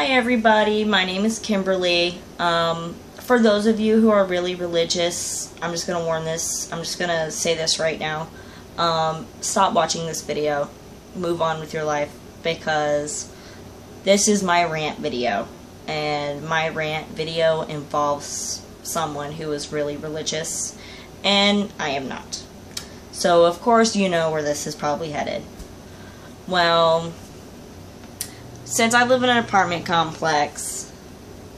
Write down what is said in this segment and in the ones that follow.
Hi everybody, my name is Kimberly. For those of you who are really religious, I'm just going to warn this, I'm just going to say this right now. Stop watching this video. Move on with your life, because this is my rant video. And my rant video involves someone who is really religious, and I am not. So of course you know where this is probably headed. Well, since I live in an apartment complex,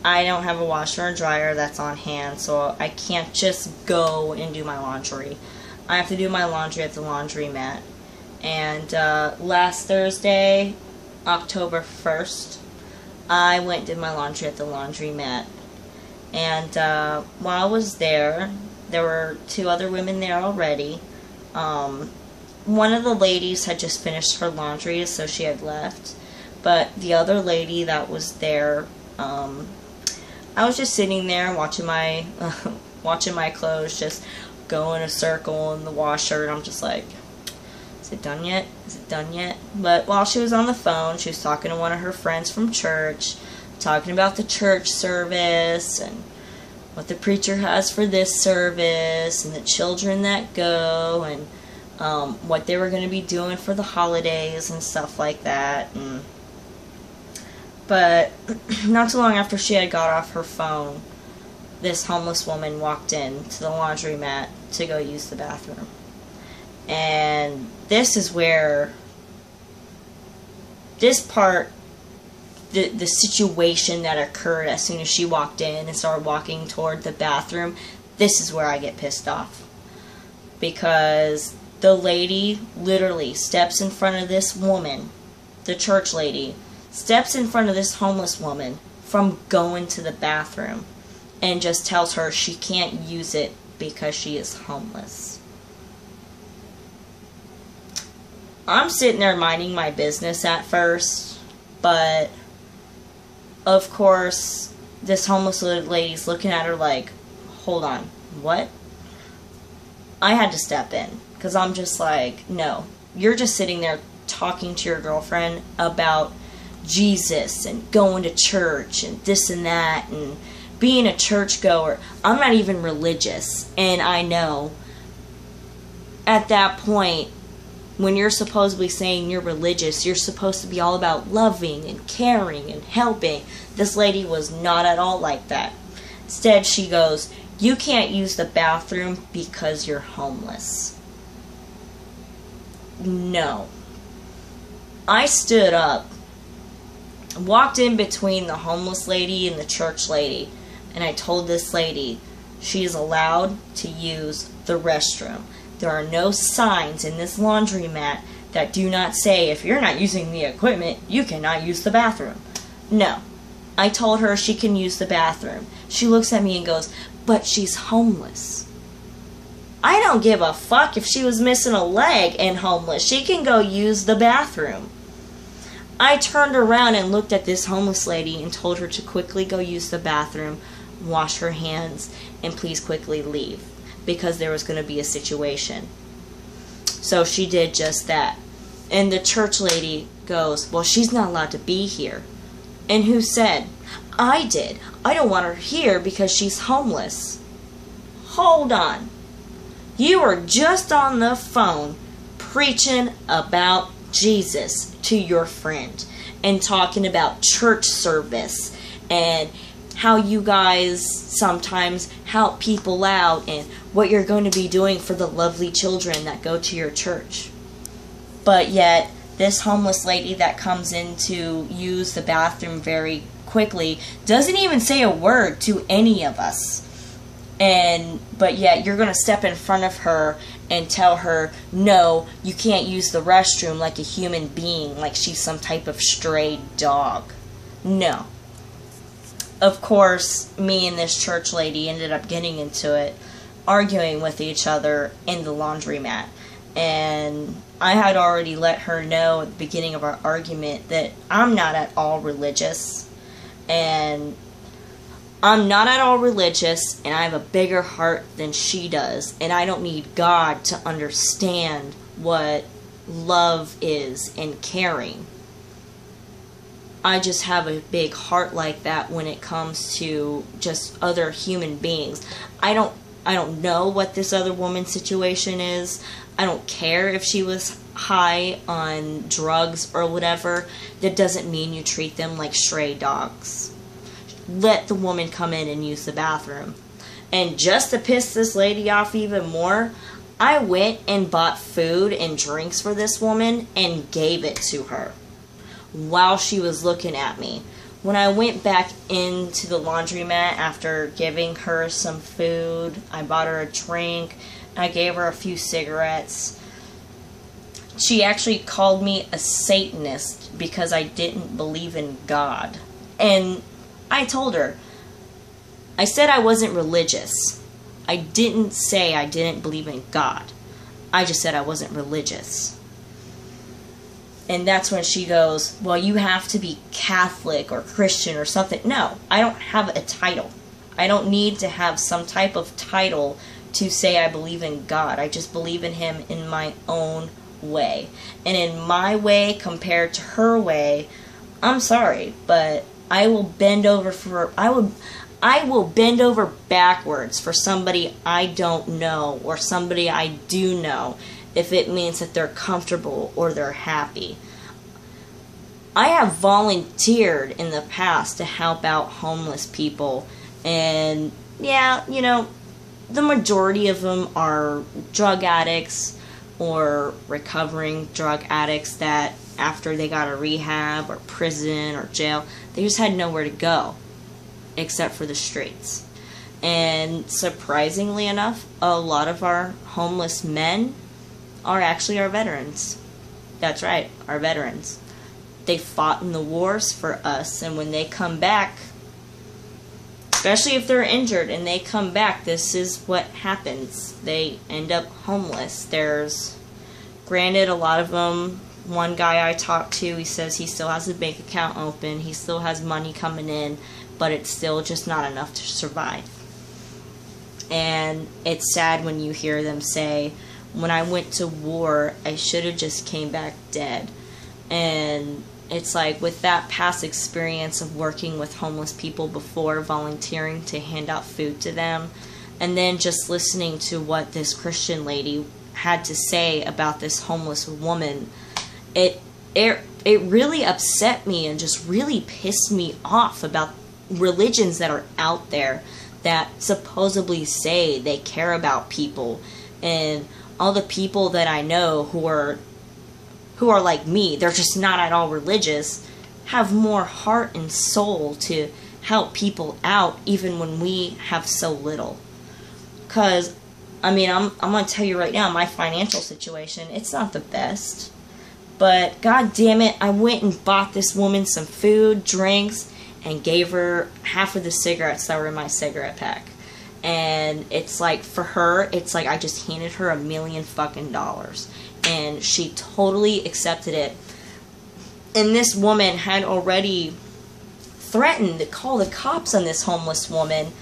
I don't have a washer and dryer that's on hand, so I can't just go and do my laundry. I have to do my laundry at the laundromat. And last Thursday, October 1st, I went and did my laundry at the laundromat. And while I was there were two other women there already. One of the ladies had just finished her laundry, so she had left. But the other lady that was there, I was just sitting there watching my watching my clothes just go in a circle in the washer, and I'm just like, is it done yet? Is it done yet? But while she was on the phone, she was talking to one of her friends from church, talking about the church service and what the preacher has for this service and the children that go and what they were going to be doing for the holidays and stuff like that. But not too long after she had got off her phone, this homeless woman walked in to the laundromat to go use the bathroom. And this is where this part, the situation that occurred as soon as she walked in and started walking toward the bathroom, this is where I get pissed off. Because the lady literally steps in front of this woman, the church lady, steps in front of this homeless woman from going to the bathroom and just tells her she can't use it because she is homeless. I'm sitting there minding my business at first, but of course this homeless lady's looking at her like, hold on, what? I had to step in, because I'm just like, no, you're just sitting there talking to your girlfriend about Jesus and going to church and this and that and being a churchgoer. I'm not even religious, and I know at that point, when you're supposedly saying you're religious, you're supposed to be all about loving and caring and helping. This lady was not at all like that. Instead, she goes, you can't use the bathroom because you're homeless. No. I stood up, walked in between the homeless lady and the church lady, and I told this lady she is allowed to use the restroom. There are no signs in this laundromat that do not say if you're not using the equipment, you cannot use the bathroom. No. I told her she can use the bathroom. She looks at me and goes, but she's homeless. I don't give a fuck if she was missing a leg and homeless. She can go use the bathroom. I turned around and looked at this homeless lady and told her to quickly go use the bathroom, wash her hands, and please quickly leave, because there was going to be a situation. So she did just that. And the church lady goes, well, she's not allowed to be here. And who said? I did. I don't want her here because she's homeless. Hold on. You were just on the phone preaching about Jesus to your friend and talking about church service and how you guys sometimes help people out and what you're going to be doing for the lovely children that go to your church. But yet, this homeless lady that comes in to use the bathroom very quickly doesn't even say a word to any of us. But yet, you're going to step in front of her and tell her, no, you can't use the restroom like a human being, like she's some type of stray dog. No. Of course, me and this church lady ended up getting into it, arguing with each other in the laundromat. And I had already let her know at the beginning of our argument that I'm not at all religious. And I'm not at all religious, and I have a bigger heart than she does. And I don't need God to understand what love is and caring. I just have a big heart like that when it comes to just other human beings. I don't know what this other woman's situation is. I don't care if she was high on drugs or whatever. That doesn't mean you treat them like stray dogs. Let the woman come in and use the bathroom. And just to piss this lady off even more, I went and bought food and drinks for this woman and gave it to her while she was looking at me. When I went back into the laundromat after giving her some food, I bought her a drink, I gave her a few cigarettes. She actually called me a Satanist because I didn't believe in God. And I told her, I said I wasn't religious. I didn't say I didn't believe in God. I just said I wasn't religious. And that's when she goes, well, you have to be Catholic or Christian or something. No, I don't have a title. I don't need to have some type of title to say I believe in God. I just believe in Him in my own way. And in my way compared to her way, I'm sorry, but I will bend over I will bend over backwards for somebody I don't know or somebody I do know if it means that they're comfortable or they're happy. I have volunteered in the past to help out homeless people, and yeah, you know, the majority of them are drug addicts or recovering drug addicts that after they got a rehab or prison or jail, they just had nowhere to go except for the streets. And surprisingly enough, a lot of our homeless men are actually our veterans. That's right, our veterans. They fought in the wars for us, and when they come back, especially if they're injured and they come back, this is what happens. They end up homeless. There's, granted, a lot of them, one guy I talked to, he says he still has a bank account open, he still has money coming in, but it's still just not enough to survive. And it's sad when you hear them say, when I went to war, I should have just came back dead. And it's like, with that past experience of working with homeless people before, volunteering to hand out food to them, and then just listening to what this Christian lady had to say about this homeless woman, it really upset me and just really pissed me off about religions that are out there that supposedly say they care about people, and all the people that I know who are like me, they're just not at all religious, have more heart and soul to help people out even when we have so little. Because, I mean, I'm going to tell you right now, my financial situation, it's not the best. But, god damn it, I went and bought this woman some food, drinks, and gave her half of the cigarettes that were in my cigarette pack. And it's like, for her, it's like I just handed her $1 million fucking dollars. And she totally accepted it. And this woman had already threatened to call the cops on this homeless woman.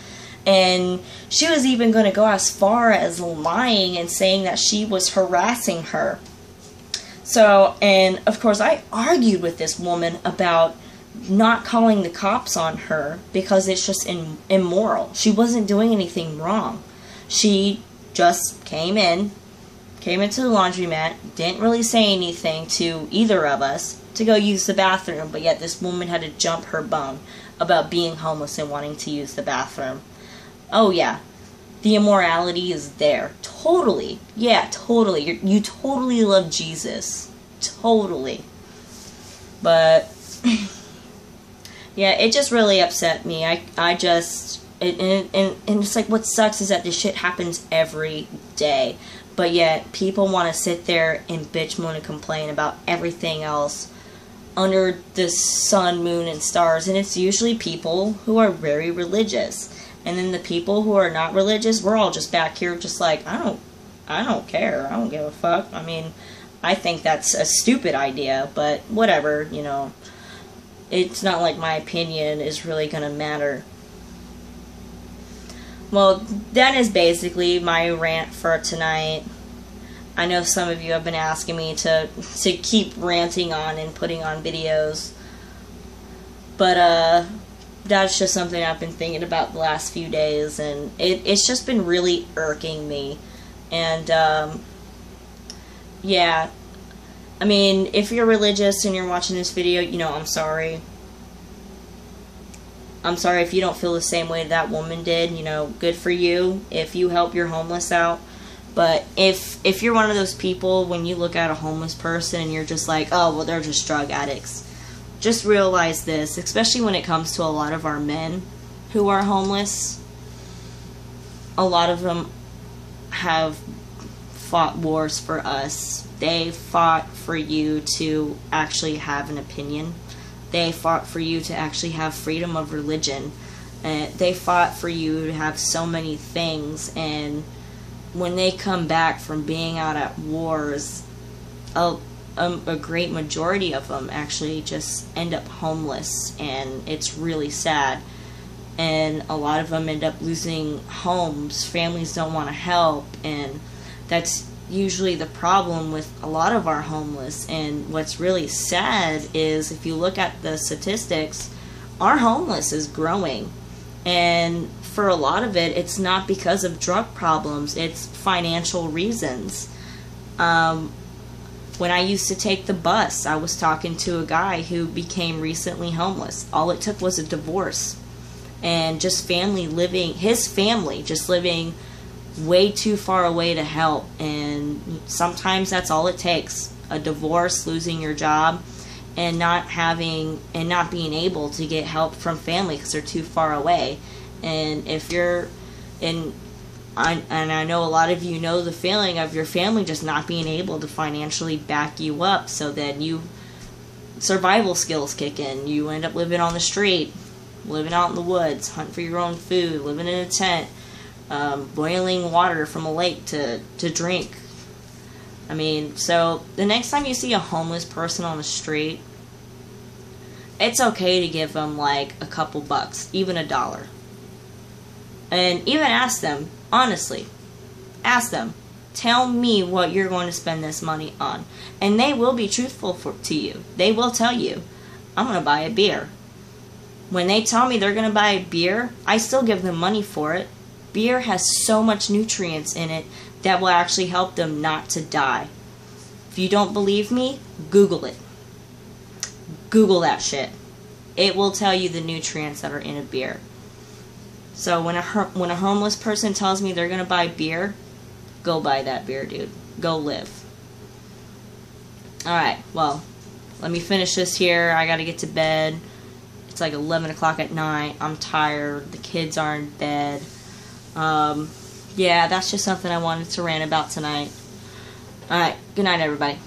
And she was even going to go as far as lying and saying that she was harassing her. So, and of course I argued with this woman about not calling the cops on her because it's just immoral. She wasn't doing anything wrong. She just came into the laundromat, didn't really say anything to either of us to go use the bathroom, but yet this woman had to jump her bone about being homeless and wanting to use the bathroom. Oh yeah, the immorality is there. Totally. Yeah, totally. You totally love Jesus. Totally. But yeah, it just really upset me. I just, and it's like, what sucks is that this shit happens every day. But yet, people want to sit there and bitch, moan, and complain about everything else under the sun, moon, and stars. And it's usually people who are very religious. And then the people who are not religious, we're all just back here just like, I don't care. I don't give a fuck. I mean, I think that's a stupid idea, but whatever, you know. It's not like my opinion is really going to matter. Well, that is basically my rant for tonight. I know some of you have been asking me to keep ranting on and putting on videos. But that's just something I've been thinking about the last few days, and it's just been really irking me. And yeah, I mean, if you're religious and you're watching this video, you know, I'm sorry. I'm sorry if you don't feel the same way that woman did. You know, good for you if you help your homeless out. But if you're one of those people, when you look at a homeless person and you're just like, oh, well, they're just drug addicts, just realize this, especially when it comes to a lot of our men who are homeless. A lot of them have fought wars for us. They fought for you to actually have an opinion. They fought for you to actually have freedom of religion. They fought for you to have so many things. And when they come back from being out at wars, a great majority of them actually just end up homeless, and it's really sad. And a lot of them end up losing homes. Families don't want to help, and that's usually the problem with a lot of our homeless. And what's really sad is, if you look at the statistics, our homeless is growing. And for a lot of it, it's not because of drug problems, it's financial reasons. When I used to take the bus, I was talking to a guy who became recently homeless. All it took was a divorce, and just his family just living way too far away to help. And sometimes that's all it takes: a divorce, losing your job, and not being able to get help from family because they're too far away. And if you're in, and I know a lot of you know the feeling of your family just not being able to financially back you up, so then survival skills kick in. You end up living on the street, living out in the woods, hunting for your own food, living in a tent, boiling water from a lake to drink. I mean, so the next time you see a homeless person on the street, it's okay to give them like a couple bucks, even $1. And even ask them, honestly, ask them, tell me what you're going to spend this money on. And they will be truthful to you. They will tell you, I'm going to buy a beer. When they tell me they're going to buy a beer, I still give them money for it. Beer has so much nutrients in it that will actually help them not to die. If you don't believe me, Google it. Google that shit. It will tell you the nutrients that are in a beer. So when a homeless person tells me they're going to buy beer, go buy that beer, dude. Go live. Alright, well, let me finish this here. I got to get to bed. It's like 11 o'clock at night. I'm tired. The kids are in bed. Yeah, that's just something I wanted to rant about tonight. Alright, good night, everybody.